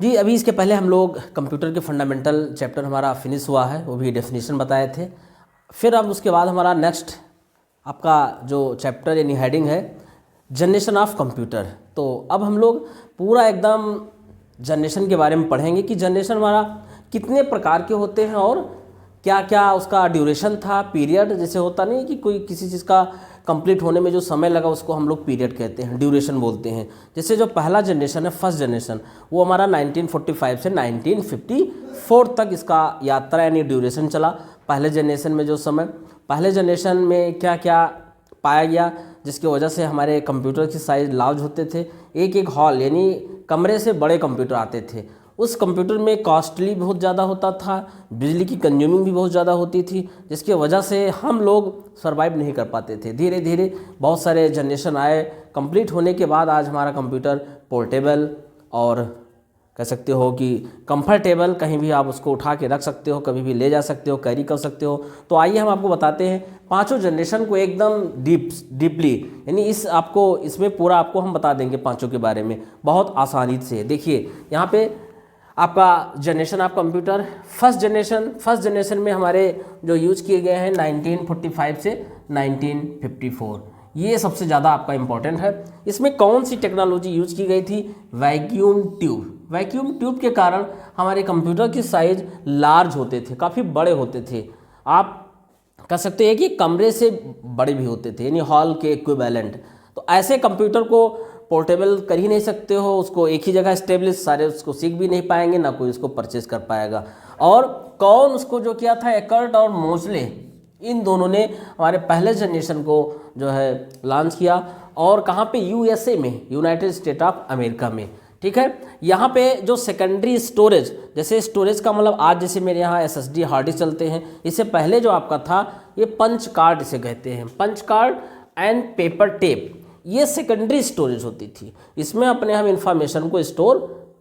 जी अभी इसके पहले हम लोग कंप्यूटर के फंडामेंटल चैप्टर हमारा फिनिश हुआ है, वो भी डेफिनेशन बताए थे। फिर अब उसके बाद हमारा नेक्स्ट आपका जो चैप्टर यानी हेडिंग है जनरेशन ऑफ कंप्यूटर। तो अब हम लोग पूरा एकदम जनरेशन के बारे में पढ़ेंगे कि जनरेशन हमारा कितने प्रकार के होते हैं और क्या क्या उसका ड्यूरेशन था, पीरियड। जैसे होता नहीं कि कोई किसी चीज़ का कंप्लीट होने में जो समय लगा उसको हम लोग पीरियड कहते हैं, ड्यूरेशन बोलते हैं। जैसे जो पहला जनरेशन है, फर्स्ट जनरेशन, वो हमारा 1945 से 1954 तक इसका यात्रा यानी ड्यूरेशन चला। पहले जनरेशन में जो समय, पहले जनरेशन में क्या क्या पाया गया जिसकी वजह से हमारे कंप्यूटर की साइज़ लार्ज होते थे। एक एक हॉल यानी कमरे से बड़े कंप्यूटर आते थे। उस कंप्यूटर में कॉस्टली बहुत ज़्यादा होता था, बिजली की कंज्यूमिंग भी बहुत ज़्यादा होती थी, जिसकी वजह से हम लोग सरवाइव नहीं कर पाते थे। धीरे धीरे बहुत सारे जनरेशन आए, कंप्लीट होने के बाद आज हमारा कंप्यूटर पोर्टेबल और कह सकते हो कि कंफर्टेबल, कहीं भी आप उसको उठा के रख सकते हो, कभी भी ले जा सकते हो, कैरी कर सकते हो। तो आइए हम आपको बताते हैं पांचों जनरेशन को एकदम डीपली, यानी इसमें पूरा आपको हम बता देंगे पांचों के बारे में बहुत आसानी से। देखिए यहाँ पे आपका generation of computer, first generation में हमारे जो यूज किए गए हैं 1945 से 1954, ये सबसे ज़्यादा आपका इम्पोर्टेंट है। इसमें कौन सी टेक्नोलॉजी यूज की गई थी? Vacuum tube. वैक्यूम ट्यूब के कारण हमारे कंप्यूटर की साइज लार्ज होते थे, काफ़ी बड़े होते थे। आप कह सकते हैं कि कमरे से बड़े भी होते थे, यानी हॉल के इक्विवेलेंट। तो ऐसे कंप्यूटर को पोर्टेबल कर ही नहीं सकते हो, उसको एक ही जगह स्टेब्लिश सारे उसको सीख भी नहीं पाएंगे, ना कोई उसको परचेज कर पाएगा। और कौन उसको जो किया था, एकर्ट और मोजले, इन दोनों ने हमारे पहले जनरेशन को जो है लॉन्च किया। और कहाँ पे? यूएसए में, यूनाइटेड स्टेट ऑफ अमेरिका में। ठीक है, यहाँ पे जो सेकेंडरी स्टोरेज, जैसे स्टोरेज का मतलब आज जैसे मेरे यहाँ एसएसडी हार्ड डिस्क चलते हैं, इससे पहले जो आपका था ये पंच कार्ड इसे कहते हैं, punch card and paper tape, ये सेकेंडरी स्टोरेज होती थी। इसमें अपने हम इंफॉर्मेशन को स्टोर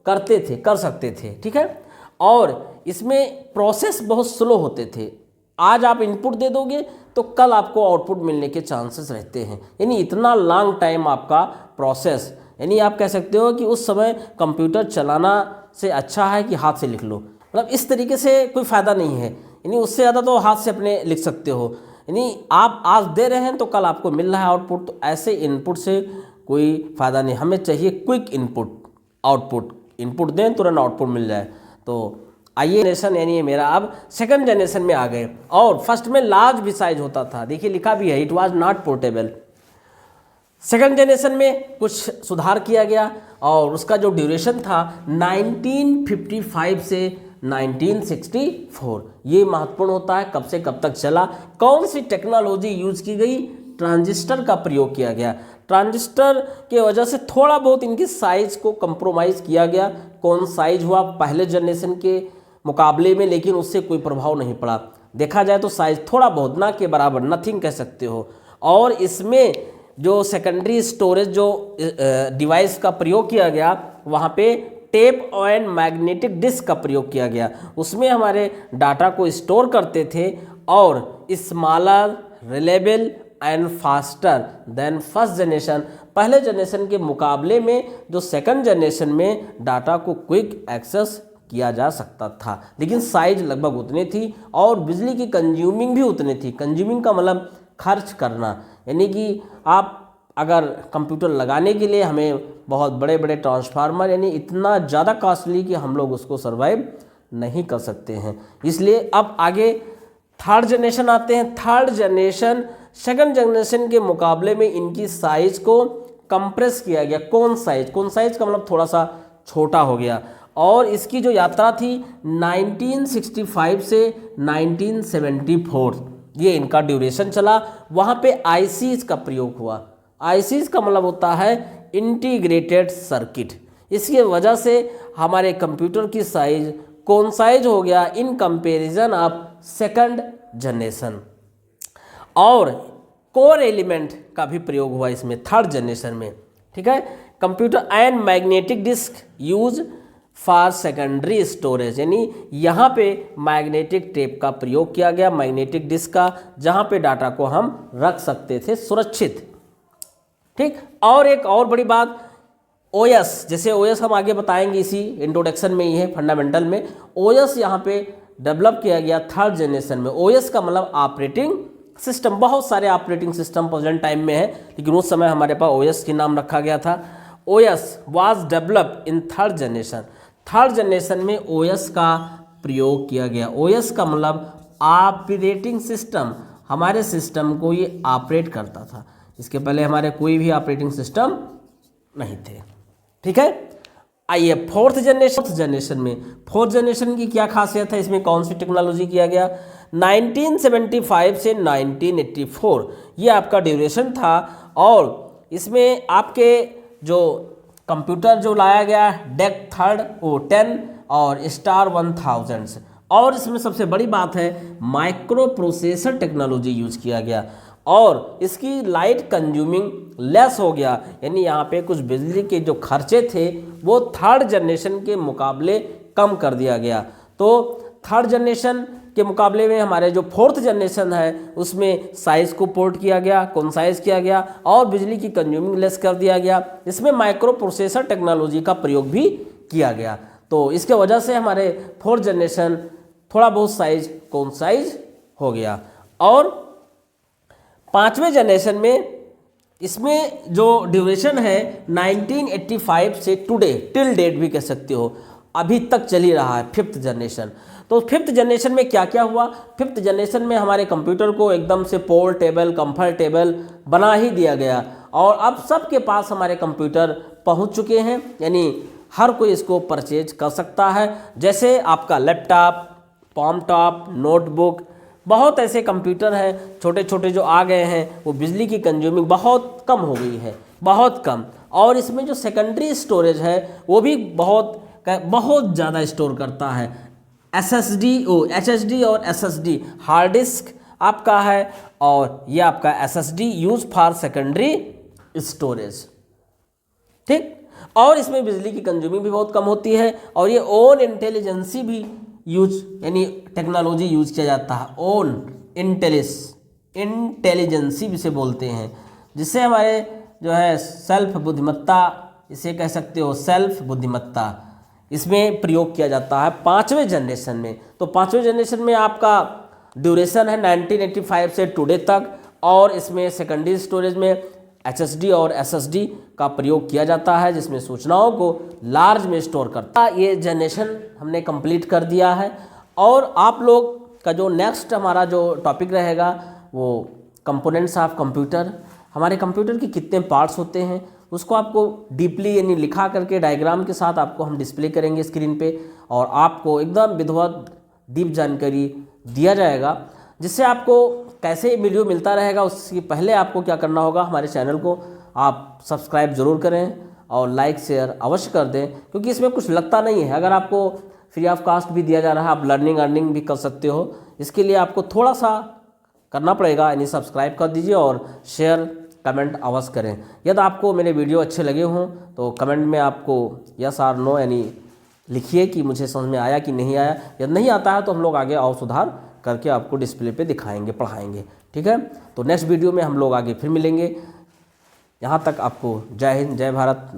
कर सकते थे। ठीक है, और इसमें प्रोसेस बहुत स्लो होते थे। आज आप इनपुट दे दोगे तो कल आपको आउटपुट मिलने के चांसेस रहते हैं, यानी इतना लॉन्ग टाइम आपका प्रोसेस, यानी आप कह सकते हो कि उस समय कंप्यूटर चलाना से अच्छा है कि हाथ से लिख लो। मतलब इस तरीके से कोई फ़ायदा नहीं है, यानी उससे ज़्यादा तो हाथ से अपने लिख सकते हो, यानी आप आज दे रहे हैं तो कल आपको मिल रहा है आउटपुट। तो ऐसे इनपुट से कोई फ़ायदा नहीं, हमें चाहिए क्विक इनपुट आउटपुट, इनपुट दें तुरंत आउटपुट मिल जाए। तो आइए जनरेशन, यानी ये मेरा अब सेकंड जनरेशन में आ गए। और फर्स्ट में लार्ज भी साइज होता था, देखिए लिखा भी है, it was not portable. Second generation में कुछ सुधार किया गया और उसका जो ड्यूरेशन था 1955 से 1964, ये महत्वपूर्ण होता है। कब से कब तक चला, कौन सी टेक्नोलॉजी यूज की गई? ट्रांजिस्टर का प्रयोग किया गया। ट्रांजिस्टर के वजह से थोड़ा बहुत इनकी साइज को कंप्रोमाइज़ किया गया। कौन साइज हुआ पहले जनरेशन के मुकाबले में, लेकिन उससे कोई प्रभाव नहीं पड़ा। देखा जाए तो साइज थोड़ा बहुत, ना के बराबर, नथिंग कह सकते हो। और इसमें जो सेकेंडरी स्टोरेज जो डिवाइस का प्रयोग किया गया, वहाँ पे टेप एंड मैग्नेटिक डिस्क का प्रयोग किया गया। उसमें हमारे डाटा को स्टोर करते थे और smaller, reliable and faster than first generation. पहले जनरेशन के मुकाबले में जो सेकंड जनरेशन में डाटा को क्विक एक्सेस किया जा सकता था, लेकिन साइज लगभग उतनी थी और बिजली की कंज्यूमिंग भी उतनी थी। कंज्यूमिंग का मतलब खर्च करना, यानी कि आप अगर कंप्यूटर लगाने के लिए हमें बहुत बड़े बड़े ट्रांसफार्मर, यानी इतना ज़्यादा कॉस्टली कि हम लोग उसको सर्वाइव नहीं कर सकते हैं। इसलिए अब आगे थर्ड जनरेशन आते हैं। थर्ड जनरेशन सेकंड जनरेशन के मुकाबले में इनकी साइज को कंप्रेस किया गया। कौन साइज का मतलब थोड़ा सा छोटा हो गया। और इसकी जो यात्रा थी 1965 से 1974, ये इनका ड्यूरेशन चला। वहाँ पे आईसीज का प्रयोग हुआ। आईसीज का मतलब होता है इंटीग्रेटेड सर्किट। इसकी वजह से हमारे कंप्यूटर की साइज कौन साइज हो गया in comparison of second generation. और कोर एलिमेंट का भी प्रयोग हुआ इसमें थर्ड जनरेशन में। ठीक है, computer and magnetic disk use for secondary storage, यानी यहाँ पे मैग्नेटिक टेप का प्रयोग किया गया, मैग्नेटिक डिस्क का, जहाँ पे डाटा को हम रख सकते थे सुरक्षित। ठीक, और एक और बड़ी बात, ओएस, जैसे ओएस हम आगे बताएंगे इसी इंट्रोडक्शन में ही है, फंडामेंटल में। ओएस यहाँ पे डेवलप किया गया थर्ड जनरेशन में। ओएस का मतलब ऑपरेटिंग सिस्टम। बहुत सारे ऑपरेटिंग सिस्टम प्रेजेंट टाइम में है, लेकिन उस समय हमारे पास ओएस के नाम रखा गया था। OS was developed in third generation. Third generation में ओएस का प्रयोग किया गया। ओएस का मतलब ऑपरेटिंग सिस्टम, हमारे सिस्टम को ये ऑपरेट करता था। इसके पहले हमारे कोई भी ऑपरेटिंग सिस्टम नहीं थे। ठीक है, आइए फोर्थ जनरेशन में। फोर्थ जनरेशन की क्या खासियत है, इसमें कौन सी टेक्नोलॉजी किया गया? 1975 से 1984 ये आपका ड्यूरेशन था। और इसमें आपके जो कंप्यूटर जो लाया गया डेक थर्ड O10 और स्टार 1000। और इसमें सबसे बड़ी बात है माइक्रो प्रोसेसर टेक्नोलॉजी यूज किया गया और इसकी लाइट कंज्यूमिंग लेस हो गया। यानी यहाँ पे कुछ बिजली के जो खर्चे थे वो थर्ड जनरेशन के मुकाबले कम कर दिया गया। तो थर्ड जनरेशन के मुकाबले में हमारे जो फोर्थ जनरेशन है उसमें साइज़ को पोर्ट किया गया, कॉन्साइज किया गया और बिजली की कंज्यूमिंग लेस कर दिया गया। इसमें माइक्रो प्रोसेसर टेक्नोलॉजी का प्रयोग भी किया गया। तो इसके वजह से हमारे फोर्थ जनरेशन थोड़ा बहुत साइज कॉन्साइज हो गया। और पांचवें जनरेशन में इसमें जो ड्यूरेशन है 1985 से टुडे टिल डेट भी कह सकते हो, अभी तक चल ही रहा है फिफ्थ जनरेशन। तो फिफ्थ जनरेशन में क्या क्या हुआ? फिफ्थ जनरेशन में हमारे कंप्यूटर को एकदम से पोर्टेबल कंफर्टेबल बना ही दिया गया और अब सबके पास हमारे कंप्यूटर पहुंच चुके हैं। यानी हर कोई इसको परचेज कर सकता है। जैसे आपका लैपटॉप, पॉम टॉप, नोटबुक, बहुत ऐसे कंप्यूटर हैं छोटे छोटे जो आ गए हैं, वो बिजली की कंज्यूमिंग बहुत कम हो गई है, बहुत कम। और इसमें जो सेकेंडरी स्टोरेज है वो भी बहुत ज़्यादा स्टोर करता है। HSD और SSD हार्ड डिस्क आपका है और ये आपका SSD use for secondary storage. ठीक, और इसमें बिजली की कंज्यूमिंग भी बहुत कम होती है और ये ओन इंटेलिजेंसी भी यूज यानी टेक्नोलॉजी यूज किया जाता है। ओन इंटेलिजेंसी जिसे बोलते हैं, जिससे हमारे जो है सेल्फ बुद्धिमत्ता, इसे कह सकते हो सेल्फ बुद्धिमत्ता, इसमें प्रयोग किया जाता है पांचवें जनरेशन में। तो पांचवें जनरेशन में आपका ड्यूरेशन है 1985 से टुडे तक और इसमें सेकेंडरी स्टोरेज में HSD और SSD का प्रयोग किया जाता है, जिसमें सूचनाओं को लार्ज में स्टोर करता है। ये जनरेशन हमने कंप्लीट कर दिया है और आप लोग का जो नेक्स्ट हमारा जो टॉपिक रहेगा वो कंपोनेंट्स ऑफ कंप्यूटर। हमारे कंप्यूटर के कितने पार्ट्स होते हैं उसको आपको डीपली यानी लिखा करके डायग्राम के साथ आपको हम डिस्प्ले करेंगे स्क्रीन पे और आपको एकदम विधिवत डीप जानकारी दिया जाएगा, जिससे आपको कैसे वीडियो मिलता रहेगा। उसके पहले आपको क्या करना होगा, हमारे चैनल को आप सब्सक्राइब जरूर करें और लाइक शेयर अवश्य कर दें, क्योंकि इसमें कुछ लगता नहीं है। अगर आपको फ्री ऑफ कास्ट भी दिया जा रहा है, आप लर्निंग अर्निंग भी कर सकते हो। इसके लिए आपको थोड़ा सा करना पड़ेगा, यानी सब्सक्राइब कर दीजिए और शेयर कमेंट अवश्य करें। यदि आपको मेरे वीडियो अच्छे लगे हों तो कमेंट में आपको यस और नो यानी लिखिए कि मुझे समझ में आया कि नहीं आया। यदि नहीं आता है तो हम लोग आगे और सुधार करके आपको डिस्प्ले पे दिखाएंगे, पढ़ाएंगे। ठीक है, तो नेक्स्ट वीडियो में हम लोग आगे फिर मिलेंगे। यहाँ तक आपको जय हिंद, जय भारत।